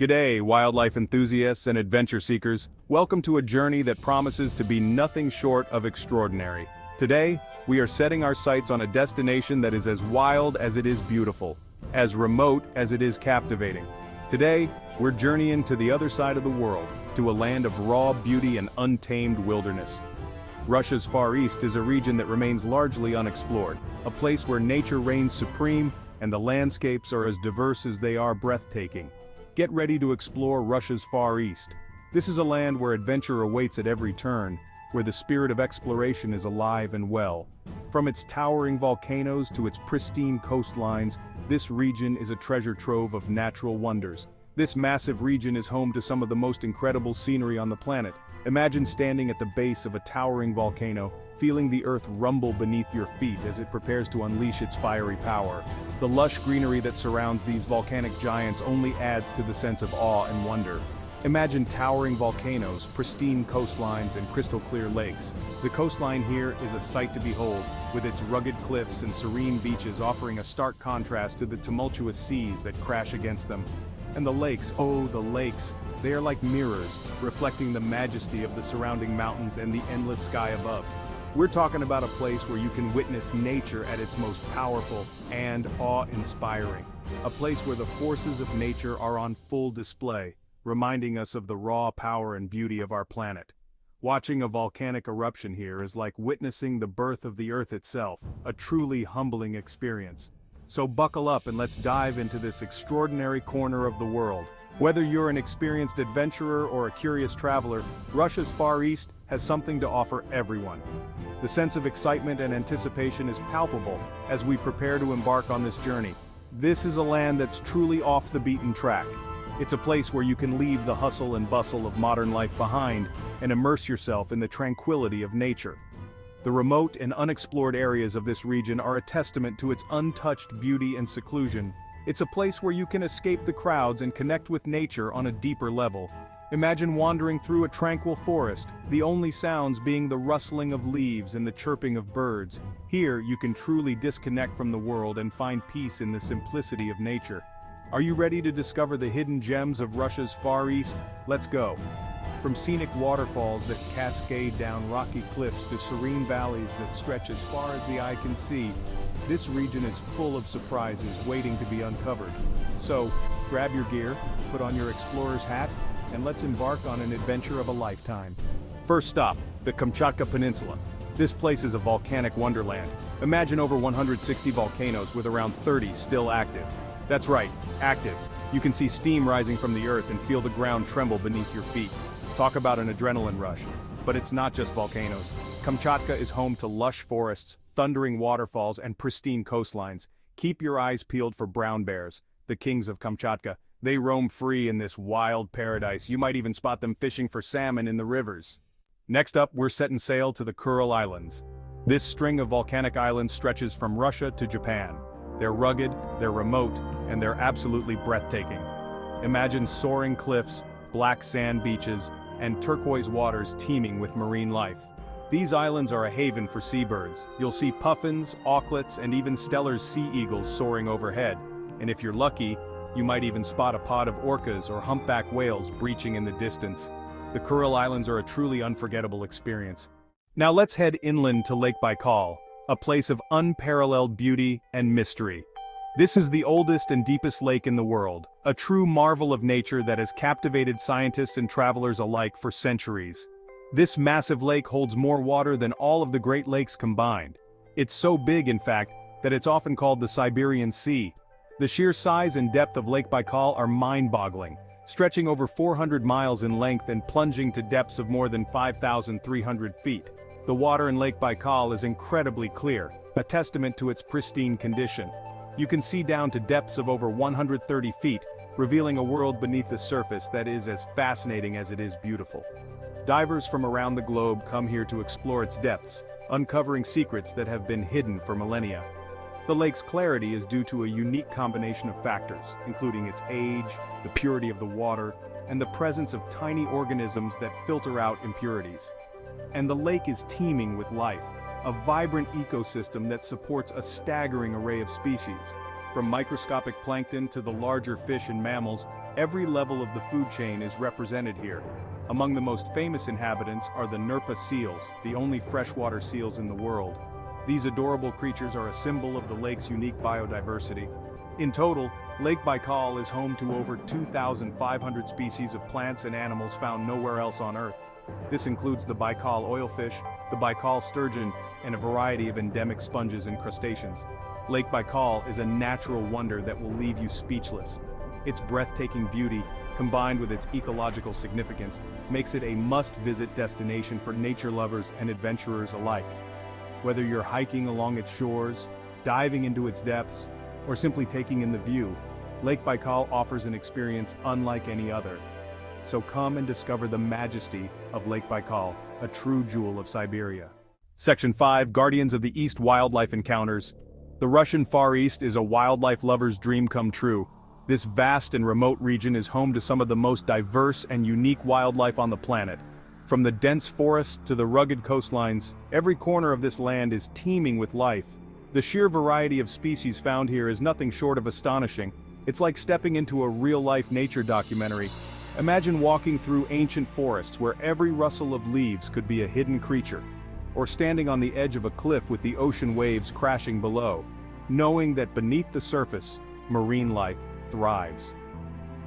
G'day, wildlife enthusiasts and adventure seekers. Welcome to a journey that promises to be nothing short of extraordinary. Today, we are setting our sights on a destination that is as wild as it is beautiful, as remote as it is captivating. Today, we're journeying to the other side of the world, to a land of raw beauty and untamed wilderness. Russia's Far East is a region that remains largely unexplored, a place where nature reigns supreme and the landscapes are as diverse as they are breathtaking. Get ready to explore Russia's Far East. This is a land where adventure awaits at every turn, where the spirit of exploration is alive and well. From its towering volcanoes to its pristine coastlines, this region is a treasure trove of natural wonders. This massive region is home to some of the most incredible scenery on the planet. Imagine standing at the base of a towering volcano, feeling the earth rumble beneath your feet as it prepares to unleash its fiery power. The lush greenery that surrounds these volcanic giants only adds to the sense of awe and wonder. Imagine towering volcanoes, pristine coastlines, and crystal-clear lakes. The coastline here is a sight to behold, with its rugged cliffs and serene beaches offering a stark contrast to the tumultuous seas that crash against them. And the lakes, oh, the lakes, they are like mirrors, reflecting the majesty of the surrounding mountains and the endless sky above. We're talking about a place where you can witness nature at its most powerful and awe-inspiring. A place where the forces of nature are on full display, reminding us of the raw power and beauty of our planet. Watching a volcanic eruption here is like witnessing the birth of the earth itself, a truly humbling experience. So buckle up and let's dive into this extraordinary corner of the world. Whether you're an experienced adventurer or a curious traveler, Russia's Far East has something to offer everyone. The sense of excitement and anticipation is palpable as we prepare to embark on this journey. This is a land that's truly off the beaten track. It's a place where you can leave the hustle and bustle of modern life behind and immerse yourself in the tranquility of nature. The remote and unexplored areas of this region are a testament to its untouched beauty and seclusion. It's a place where you can escape the crowds and connect with nature on a deeper level. Imagine wandering through a tranquil forest, the only sounds being the rustling of leaves and the chirping of birds. Here, you can truly disconnect from the world and find peace in the simplicity of nature. Are you ready to discover the hidden gems of Russia's Far East? Let's go. From scenic waterfalls that cascade down rocky cliffs to serene valleys that stretch as far as the eye can see, this region is full of surprises waiting to be uncovered. So, grab your gear, put on your explorer's hat, and let's embark on an adventure of a lifetime. First stop, the Kamchatka Peninsula. This place is a volcanic wonderland. Imagine over 160 volcanoes with around 30 still active. That's right, active. You can see steam rising from the earth and feel the ground tremble beneath your feet. Talk about an adrenaline rush. But it's not just volcanoes. Kamchatka is home to lush forests, thundering waterfalls, and pristine coastlines. Keep your eyes peeled for brown bears, the kings of Kamchatka. They roam free in this wild paradise. You might even spot them fishing for salmon in the rivers. Next up, we're setting sail to the Kuril Islands. This string of volcanic islands stretches from Russia to Japan. They're rugged, they're remote, and they're absolutely breathtaking. Imagine soaring cliffs, black sand beaches, and turquoise waters teeming with marine life. These islands are a haven for seabirds. You'll see puffins, auklets, and even Steller's sea eagles soaring overhead. And if you're lucky, you might even spot a pod of orcas or humpback whales breaching in the distance. The Kuril Islands are a truly unforgettable experience. Now let's head inland to Lake Baikal, a place of unparalleled beauty and mystery. This is the oldest and deepest lake in the world, a true marvel of nature that has captivated scientists and travelers alike for centuries. This massive lake holds more water than all of the Great Lakes combined. It's so big, in fact, that it's often called the Siberian Sea. The sheer size and depth of Lake Baikal are mind-boggling, stretching over 400 miles in length and plunging to depths of more than 5,300 feet. The water in Lake Baikal is incredibly clear, a testament to its pristine condition. You can see down to depths of over 130 feet, revealing a world beneath the surface that is as fascinating as it is beautiful. Divers from around the globe come here to explore its depths, uncovering secrets that have been hidden for millennia. The lake's clarity is due to a unique combination of factors, including its age, the purity of the water, and the presence of tiny organisms that filter out impurities. And the lake is teeming with life, a vibrant ecosystem that supports a staggering array of species. From microscopic plankton to the larger fish and mammals, every level of the food chain is represented here. Among the most famous inhabitants are the Nerpa seals, the only freshwater seals in the world. These adorable creatures are a symbol of the lake's unique biodiversity. In total, Lake Baikal is home to over 2,500 species of plants and animals found nowhere else on Earth. This includes the Baikal oilfish, the Baikal sturgeon, and a variety of endemic sponges and crustaceans. Lake Baikal is a natural wonder that will leave you speechless. Its breathtaking beauty, combined with its ecological significance, makes it a must-visit destination for nature lovers and adventurers alike. Whether you're hiking along its shores, diving into its depths, or simply taking in the view, Lake Baikal offers an experience unlike any other. So come and discover the majesty of Lake Baikal, a true jewel of Siberia. Section 5, Guardians of the East Wildlife Encounters. The Russian Far East is a wildlife lover's dream come true. This vast and remote region is home to some of the most diverse and unique wildlife on the planet. From the dense forests to the rugged coastlines, every corner of this land is teeming with life. The sheer variety of species found here is nothing short of astonishing. It's like stepping into a real-life nature documentary. Imagine walking through ancient forests where every rustle of leaves could be a hidden creature, or standing on the edge of a cliff with the ocean waves crashing below, knowing that beneath the surface, marine life thrives.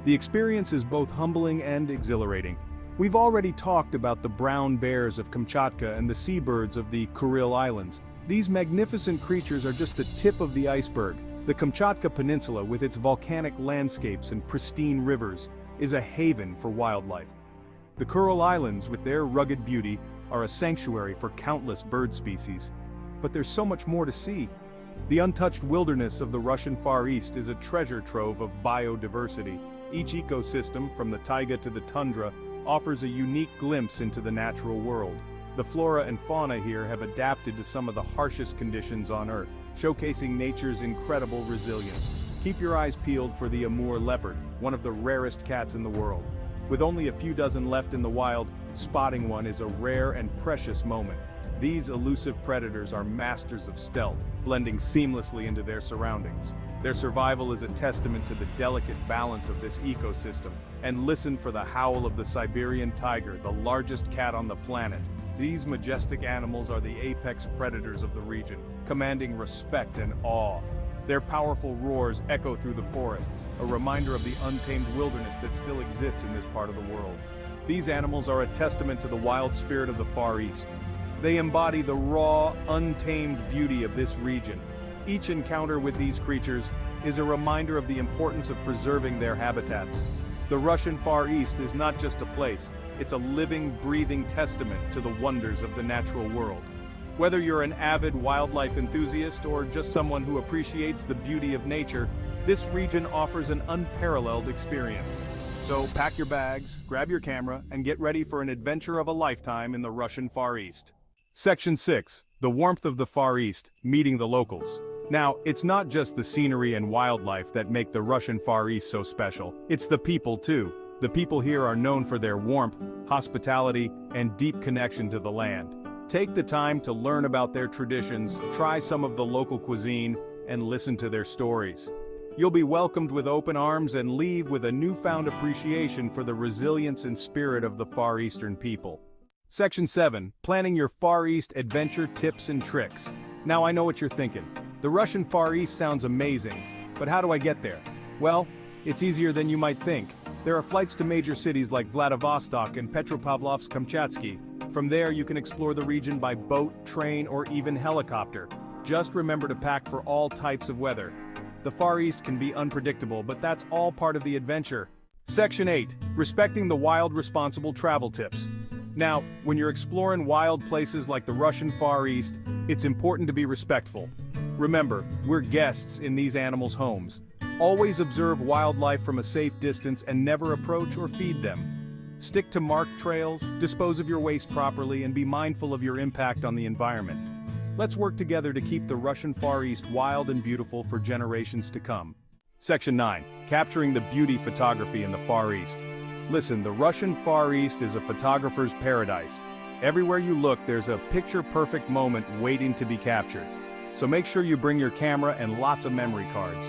The experience is both humbling and exhilarating. We've already talked about the brown bears of Kamchatka and the seabirds of the Kuril Islands. These magnificent creatures are just the tip of the iceberg. The Kamchatka Peninsula, with its volcanic landscapes and pristine rivers, is a haven for wildlife. The Kuril Islands, with their rugged beauty, are a sanctuary for countless bird species. But there's so much more to see. The untouched wilderness of the Russian Far East is a treasure trove of biodiversity. Each ecosystem, from the taiga to the tundra, offers a unique glimpse into the natural world. The flora and fauna here have adapted to some of the harshest conditions on Earth, showcasing nature's incredible resilience. Keep your eyes peeled for the Amur leopard, one of the rarest cats in the world. With only a few dozen left in the wild, spotting one is a rare and precious moment. These elusive predators are masters of stealth, blending seamlessly into their surroundings. Their survival is a testament to the delicate balance of this ecosystem. And listen for the howl of the Siberian tiger, the largest cat on the planet. These majestic animals are the apex predators of the region, commanding respect and awe. Their powerful roars echo through the forests, a reminder of the untamed wilderness that still exists in this part of the world. These animals are a testament to the wild spirit of the Far East. They embody the raw, untamed beauty of this region. Each encounter with these creatures is a reminder of the importance of preserving their habitats. The Russian Far East is not just a place, it's a living, breathing testament to the wonders of the natural world. Whether you're an avid wildlife enthusiast or just someone who appreciates the beauty of nature, this region offers an unparalleled experience. So pack your bags, grab your camera, and get ready for an adventure of a lifetime in the Russian Far East. Section 6. The warmth of the Far East, meeting the locals. Now, it's not just the scenery and wildlife that make the Russian Far East so special, it's the people too. The people here are known for their warmth, hospitality, and deep connection to the land. Take the time to learn about their traditions, try some of the local cuisine, and listen to their stories. You'll be welcomed with open arms and leave with a newfound appreciation for the resilience and spirit of the Far Eastern people. Section 7. Planning your Far East adventure tips and tricks. Now I know what you're thinking. The Russian Far East sounds amazing, but how do I get there? Well, it's easier than you might think. There are flights to major cities like Vladivostok and Petropavlovsk-Kamchatsky. From there, you can explore the region by boat, train, or even helicopter. Just remember to pack for all types of weather. The Far East can be unpredictable, but that's all part of the adventure. Section 8. Respecting the wild responsible travel tips. Now, when you're exploring wild places like the Russian Far East, it's important to be respectful. Remember, we're guests in these animals' homes. Always observe wildlife from a safe distance and never approach or feed them. Stick to marked trails, dispose of your waste properly, and be mindful of your impact on the environment. Let's work together to keep the Russian Far East wild and beautiful for generations to come. Section 9. Capturing the beauty photography in the Far East. Listen, the Russian Far East is a photographer's paradise. Everywhere you look, there's a picture-perfect moment waiting to be captured. So make sure you bring your camera and lots of memory cards.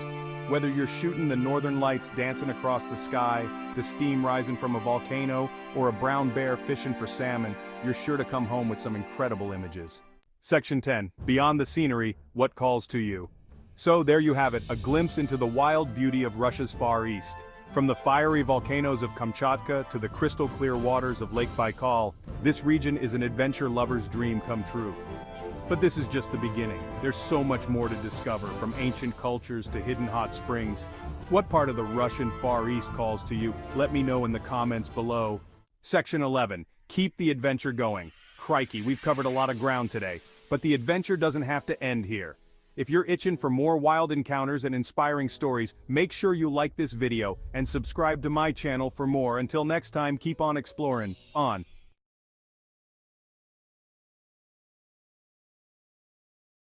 Whether you're shooting the northern lights dancing across the sky, the steam rising from a volcano, or a brown bear fishing for salmon, you're sure to come home with some incredible images. Section 10. Beyond the scenery, what calls to you? So there you have it, a glimpse into the wild beauty of Russia's Far East. From the fiery volcanoes of Kamchatka to the crystal-clear waters of Lake Baikal, this region is an adventure lover's dream come true. But this is just the beginning. There's so much more to discover, from ancient cultures to hidden hot springs. What part of the Russian Far East calls to you? Let me know in the comments below. Section 11. Keep the adventure going. Crikey, we've covered a lot of ground today, but the adventure doesn't have to end here. If you're itching for more wild encounters and inspiring stories, make sure you like this video and subscribe to my channel for more. Until next time, keep on exploring. On.